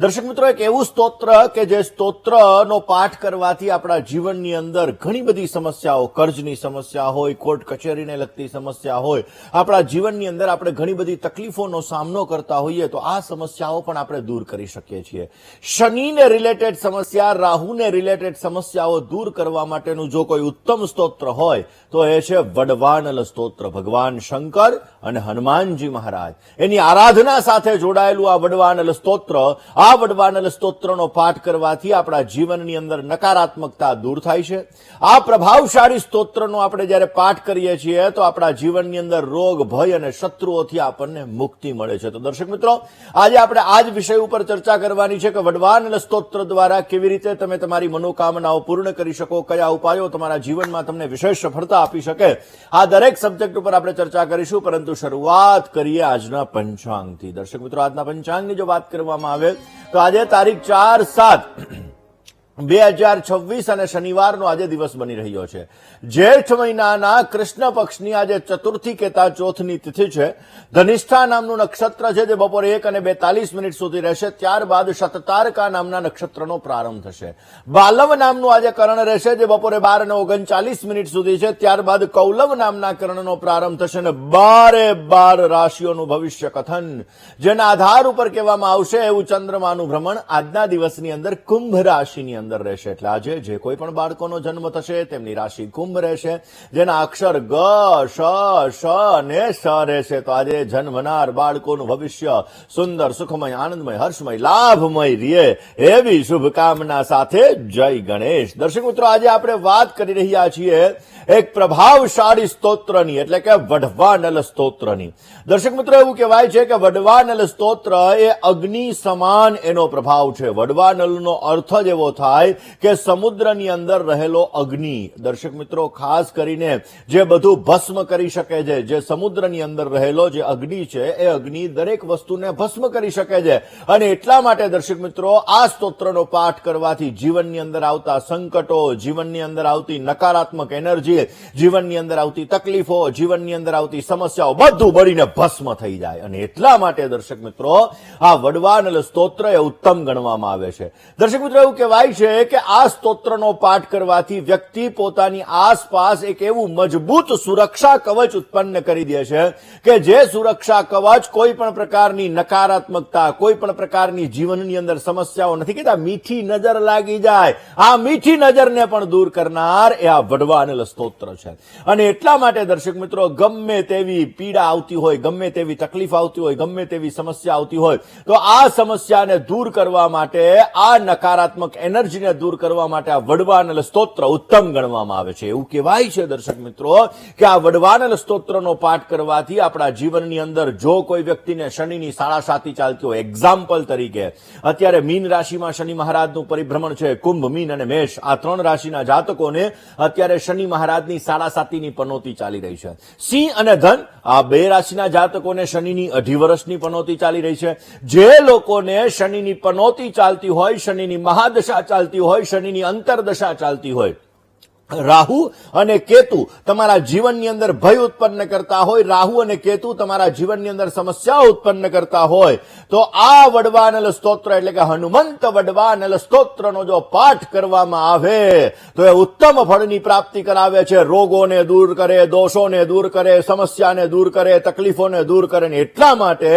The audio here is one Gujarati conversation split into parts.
દર્શક મિત્રો, એક એવું સ્તોત્ર કે જે સ્તોત્રનો પાઠ કરવાથી આપણા જીવનની અંદર ઘણી બધી સમસ્યાઓ, કર્જની સમસ્યા હોય, કોર્ટ કચેરીને લગતી સમસ્યા હોય, આપણા જીવનની અંદર આપણે ઘણી બધી તકલીફોનો સામનો કરતા હોઈએ તો આ સમસ્યાઓ પણ આપણે દૂર કરી શકીએ છીએ. શનિને રિલેટેડ સમસ્યા, રાહુને રિલેટેડ સમસ્યાઓ દૂર કરવા માટેનું જો કોઈ ઉત્તમ સ્તોત્ર હોય તો એ છે વડવાનલ સ્તોત્ર. ભગવાન શંકર અને હનુમાનજી મહારાજ એની આરાધના સાથે જોડાયેલું આ વડવાનલ સ્તોત્ર, આ વડવાનલ સ્તોત્રનો પાઠ કરવાથી આપણા જીવનની અંદર નકારાત્મકતા દૂર થાય છે. આ પ્રભાવશાળી સ્તોત્રનો આપણે જ્યારે પાઠ કરીએ છીએ તો આપણા જીવનની અંદર રોગ, ભય અને શત્રુઓથી આપણને મુક્તિ મળે છે. તો દર્શક મિત્રો, આજે આપણે આ જ વિષય ઉપર ચર્ચા કરવાની છે કે વડવાનલ સ્તોત્ર દ્વારા કેવી રીતે તમે તમારી મનોકામનાઓ પૂર્ણ કરી શકો, કયા ઉપાયો તમારા જીવનમાં તમને વિશેષ સફળતા આપી શકે. આ દરેક સબ્જેક્ટ ઉપર આપણે ચર્ચા કરીશું, પરંતુ શરૂઆત કરીએ આજના પંચાંગથી. દર્શક મિત્રો, આજના પંચાંગની જો વાત કરવામાં આવે તો આજે તારીખ 4/7/2026 અને શનિવારનો આજે દિવસ બની રહ્યો છે. જેઠ મહિનાના કૃષ્ણ પક્ષની આજે ચતુર્થી કેતા ચોથની તિથિ છે. ધનિષ્ઠા નામનું નક્ષત્ર છે જે બપોરે 1:42 સુધી રહેશે. ત્યારબાદ શતતારકા નામના નક્ષત્રનો પ્રારંભ થશે. બાલવ નામનું આજે કરણ રહેશે જે બપોરે 12:39 સુધી છે. ત્યારબાદ કૌલવ નામના કરણનો પ્રારંભ થશે અને 12 રાશિઓનું ભવિષ્ય કથન જેના આધાર ઉપર કહેવામાં આવશે એવું ચંદ્રમાનું ભ્રમણ આજના દિવસની અંદર કુંભ રાશિની અંદર રહેશે. એટલે આજે જે કોઈ પણ બાળકોનો જન્મ થશે તેમની રાશિ કુંભ રહેશે, જેના અક્ષર ગ, શ, શ અને શ રહેશે. તો આજે જન્મનાર બાળકોનું ભવિષ્ય સુંદર, સુખમય, આનંદમય, હર્ષમય, લાભમય રહે એવી શુભકામના સાથે જય ગણેશ. દર્શક મિત્રો, આજે આપણે વાત કરી રહ્યા છીએ એક પ્રભાવશાળી સ્તોત્રની, એટલે કે વડવાનલ સ્તોત્રની. દર્શક મિત્રો, એવું કહેવાય છે કે વડવાનલ સ્તોત્ર એ અગ્નિ સમાન એનો પ્રભાવ છે. વડવાનલનો અર્થ જ એવો થાય કે સમુદ્રની અંદર રહેલો અગ્નિ. દર્શક મિત્રો, ખાસ કરીને જે બધું ભસ્મ કરી શકે છે, જે સમુદ્રની અંદર રહેલો જે અગ્નિ છે એ અગ્નિ દરેક વસ્તુને ભસ્મ કરી શકે છે. અને એટલા માટે દર્શક મિત્રો, આ સ્તોત્રનો પાઠ કરવાથી જીવનની અંદર આવતા સંકટો, જીવનની અંદર આવતી નકારાત્મક એનર્જી, જીવનની અંદર આવતી તકલીફો, જીવનની અંદર આવતી સમસ્યાઓ બધું બળીને ભસ્મ થઈ જાય. અને એટલા માટે દર્શક મિત્રો, આ વડવાનલ સ્તોત્ર એ ઉત્તમ ગણવામાં આવે છે. દર્શક મિત્રો, એવું કહેવાય છે કે આ સ્તોત્રનો પાઠ કરવાથી વ્યક્તિ પોતાની આસપાસ એક એવું મજબૂત સુરક્ષા કવચ ઉત્પન્ન કરી દે છે કે જે સુરક્ષા કવચ કોઈ પણ પ્રકારની નકારાત્મકતા, કોઈ પણ પ્રકારની જીવનની અંદર સમસ્યાઓ, નથી કહેતા મીઠી નજર લાગી જાય, આ મીઠી નજરને પણ દૂર કરનાર એ આ વડવાનલ સ્તોત્ર છે. અને એટલા માટે દર્શક મિત્રો, ગમે તેવી પીડા આવતી હોય, ગમે તેવી તકલીફ આવતી હોય, ગમે તેવી સમસ્યા આવતી હોય તો આ સમસ્યાને દૂર કરવા માટે, આ નકારાત્મક એનર્જીને દૂર કરવા માટે આ વડવાનલ સ્તોત્ર ઉત્તમ ગણવામાં આવે છે. એવું કહેવાય છે દર્શક મિત્રો કે આ વડવાનલ સ્તોત્રનો પાઠ કરવાથી આપણા જીવનની અંદર જો કોઈ વ્યક્તિને શનિની સાડાસાતી ચાલતી હોય, એક્ઝામ્પલ તરીકે અત્યારે મીન રાશિમાં શનિ મહારાજનું પરિભ્રમણ છે. કુંભ, મીન અને મેષ આ 3 રાશિના જાતકોને અત્યારે શનિ મહારાજની સાડાસાતીની પનોતી ચાલી રહી છે. સિંહ અને ધન આ 2 રાશિના જાતકોને શનિની 2.5 વર્ષની પનોતી ચાલી રહી છે. જે લોકોને શનિની પનોતી ચાલતી હોય, શનિની મહાદશા ચાલતી હોય, શનિની અંતરદશા ચાલતી હોય, રાહુ અને કેતુ તમારા જીવનની અંદર ભય ઉત્પન્ન કરતા હોય, રાહુ અને કેતુ તમારા જીવનની અંદર સમસ્યાઓ ઉત્પન્ન કરતા હોય તો આ વડવાનલ સ્તોત્ર એટલે કે હનુમંત વડવાનલ સ્તોત્રનો જો પાઠ કરવામાં આવે તો એ ઉત્તમ ફળની પ્રાપ્તિ કરાવે છે. રોગોને દૂર કરે, દોષોને દૂર કરે, સમસ્યાને દૂર કરે, તકલીફોને દૂર કરે. એટલા માટે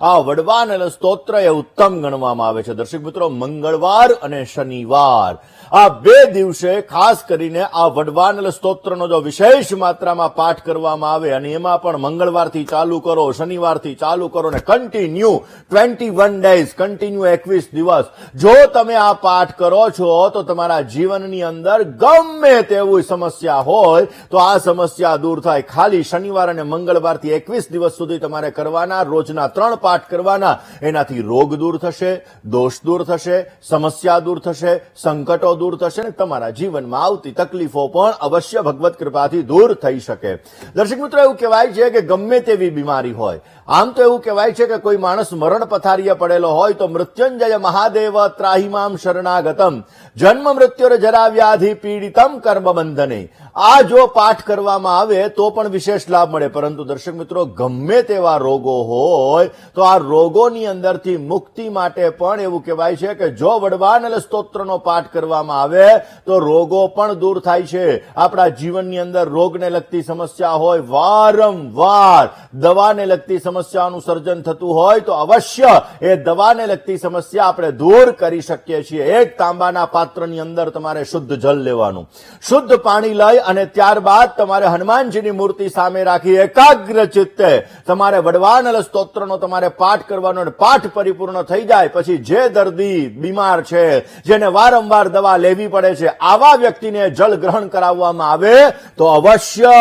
આ વડવાનલ સ્તોત્ર એ ઉત્તમ ગણવામાં આવે છે. દર્શક મિત્રો, મંગળવાર અને શનિવાર આ 2 દિવસે ખાસ કરીને આ વડવાનલ સ્તોત્રનો જો વિશેષ માત્રામાં પાઠ કરવામાં આવે અને એમાં પણ મંગળવારથી ચાલુ કરો, શનિવારથી ચાલુ કરો અને કન્ટિન્યુ 21 ડેઝ, કન્ટિન્યુ 21 દિવસ જો તમે આ પાઠ કરો છો તો તમારા જીવનની અંદર ગમે તેવી સમસ્યા હોય તો આ સમસ્યા દૂર થાય. ખાલી શનિવાર અને મંગળવારથી 21 દિવસ સુધી તમારે કરવાના, રોજના 3 પાઠ કરવાના. એનાથી રોગ દૂર થશે, દોષ દૂર થશે, સમસ્યા દૂર થશે, સંકટો દૂર થશે અને તમારા જીવનમાં આવતી તકલીફો પણ અવશ્ય ભગવત કૃપાથી દૂર થઈ શકે. દર્શક મિત્રો, એવું કહેવાય છે કે ગમે તેવી બીમારી હોય, આમ તો એવું કહેવાય છે કે કોઈ માણસ મરણ પથારીએ પડેલો હોય તો મૃત્યુંજય મહાદેવ ત્રાહિમામ શરણાગતમ જન્મ મૃત્યુર જરા વ્યાધિ પીડિતમ કર્મ બંધને. આ જો પાઠ કરવામાં આવે તો પણ વિશેષ લાભ મળે. પરંતુ દર્શક મિત્રો, ગમે તેવા રોગો હોય તો આ રોગોની અંદરથી મુક્તિ માટે પણ એવું કહેવાય છે કે જો વડવાનલ સ્તોત્રનો પાઠ કરવામાં આવે તો રોગો પણ દૂર થાય છે. આપણા જીવનની અંદર રોગને લગતી સમસ્યા હોય, વારંવાર દવાને લગતી સમસ્યાનું સર્જન થતું હોય તો અવશ્ય એ દવાને લગતી સમસ્યા આપણે દૂર કરી શકીએ છીએ. એક તાંબાના પાત્રની અંદર તમારે શુદ્ધ જલ લેવાનું, શુદ્ધ પાણી લઈ અને ત્યારબાદ તમારે હનુમાનજીની મૂર્તિ સામે રાખી એકાગ્ર ચિત્તે તમારે વડવાનલ સ્તોત્રનો તમારે પાઠ કરવાનો. પાઠ પરિપૂર્ણ થઈ જાય પછી જે દર્દી બીમાર છે, જેને વારંવાર દવા લેવી પડે છે, આવા વ્યક્તિને જલ ગ્રહણ કરાવવામાં આવે તો અવશ્ય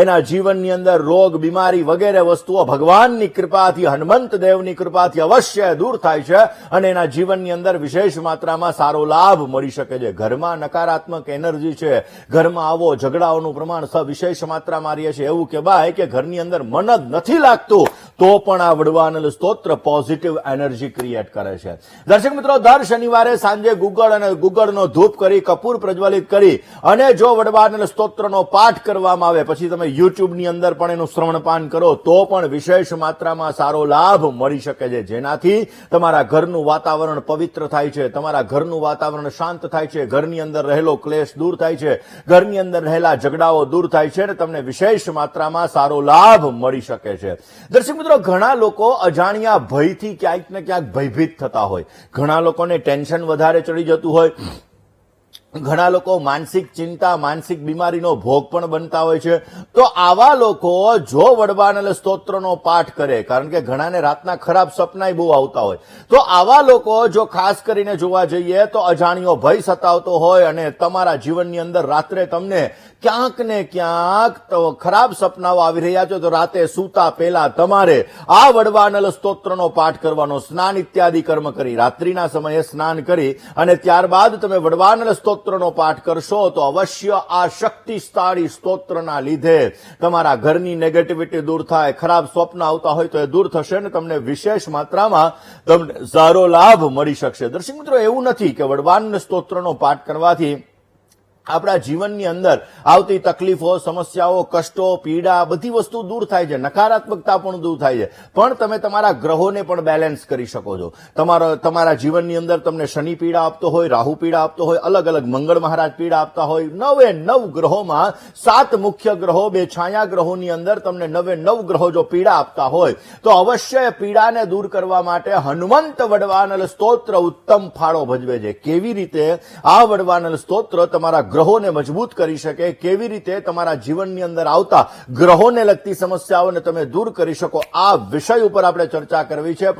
એના જીવનની અંદર રોગ, બીમારી વગેરે વસ્તુઓ ભગવાનની કૃપાથી, હનુમંત દેવની કૃપાથી અવશ્ય દૂર થાય છે અને એના જીવનની અંદર વિશેષ માત્રામાં સારો લાભ મળી શકે છે. ઘરમાં નકારાત્મક એનર્જી છે, ઘરમાં આવો ઝઘડાઓનું પ્રમાણ વિશેષ માત્રામાં રહે છે, એવું કહેવાય કે ઘરની અંદર મન જ નથી લાગતું તો પણ આ વડવાનલ સ્તોત્ર પોઝિટિવ એનર્જી ક્રિએટ કરે છે. દર્શક મિત્રો, દર શનિવારે સાંજે ગુગળનો ધૂપ કરી, કપૂર પ્રજ્વલિત કરી અને જો વડવાનલ સ્તોત્રનો પાઠ કરવામાં આવે પછી તમે યુટ્યુબની અંદર પણ એનું શ્રવણપાન કરો તો પણ વિશેષ માત્રામાં સારો લાભ મળી શકે છે. જેનાથી તમારા ઘરનું વાતાવરણ પવિત્ર થાય છે, તમારા ઘરનું વાતાવરણ શાંત થાય છે, ઘરની અંદર રહેલો ક્લેશ દૂર થાય છે, ઘરની અંદર રહેલા ઝઘડાઓ દૂર થાય છે અને તમને વિશેષ માત્રામાં સારો લાભ મળી શકે છે. દર્શક મિત્રો, ઘણા લોકો અજાણ્યા ભયથી ક્યાંક ને ક્યાંક ભયભીત થતા હોય, ઘણા લોકોને ટેન્શન વધારે ચડી જતું હોય, ઘણા લોકો માનસિક ચિંતા, માનસિક બીમારીનો ભોગ પણ બનતા હોય છે. તો આવા લોકો જો વડવાનલ સ્તોત્રનો પાઠ કરે, કારણ કે ઘણાને રાતના ખરાબ સપનાય બહુ આવતા હોય, તો આવા લોકો જો ખાસ કરીને જોવા જઈએ તો અજાણ્યો ભય સતાવતો હોય અને તમારા જીવનની અંદર રાત્રે તમને ક્યાંક ને ક્યાંક ખરાબ સપનાઓ આવી રહ્યા છે તો રાતે સૂતા પહેલા તમારે આ વડવાનલ સ્તોત્રનો પાઠ કરવાનો. સ્નાન ઇત્યાદિ કર્મ કરી, રાત્રિના સમયે સ્નાન કરી અને ત્યારબાદ તમે વડવાનલ સ્તોત્રનો પાઠ કરશો તો અવશ્ય આ શક્તિશાળી સ્તોત્રના લીધે તમારા ઘરની નેગેટિવિટી દૂર થાય, ખરાબ સ્વપ્ન આવતા હોય તો એ દૂર થશે અને તમને વિશેષ માત્રામાં તમને સારો લાભ મળી શકશે. દર્શક મિત્રો, એવું નથી કે વડવાનલ સ્તોત્રનો પાઠ કરવાથી આપણા જીવનની અંદર આવતી તકલીફો, સમસ્યાઓ, કષ્ટો, પીડા બધી વસ્તુ દૂર થાય છે, નકારાત્મકતા પણ દૂર થાય છે. પણ તમે તમારા ગ્રહોને પણ બેલેન્સ કરી શકો છો. તમારા જીવનની અંદર તમને શનિ પીડા આપતો હોય, રાહુ પીડા આપતો હોય, અલગ અલગ મંગળ મહારાજ પીડા આપતા હોય, 9 ગ્રહોમાં 7 મુખ્ય ગ્રહો, 2 છાયા ગ્રહોની અંદર તમને 9 ગ્રહો જો પીડા આપતા હોય તો અવશ્ય પીડાને દૂર કરવા માટે હનુમંત વડવાનલ સ્તોત્ર ઉત્તમ ફાળો ભજવે છે. કેવી રીતે આ વડવાનલ સ્તોત્ર તમારા ગ્રહોને મજબૂત કરી શકે, કેવી રીતે તમારા જીવનની અંદર આવતા ગ્રહોને લગતી સમસ્યાઓને તમે દૂર કરી શકો, આ વિષય ઉપર આપણે ચર્ચા કરવી છે.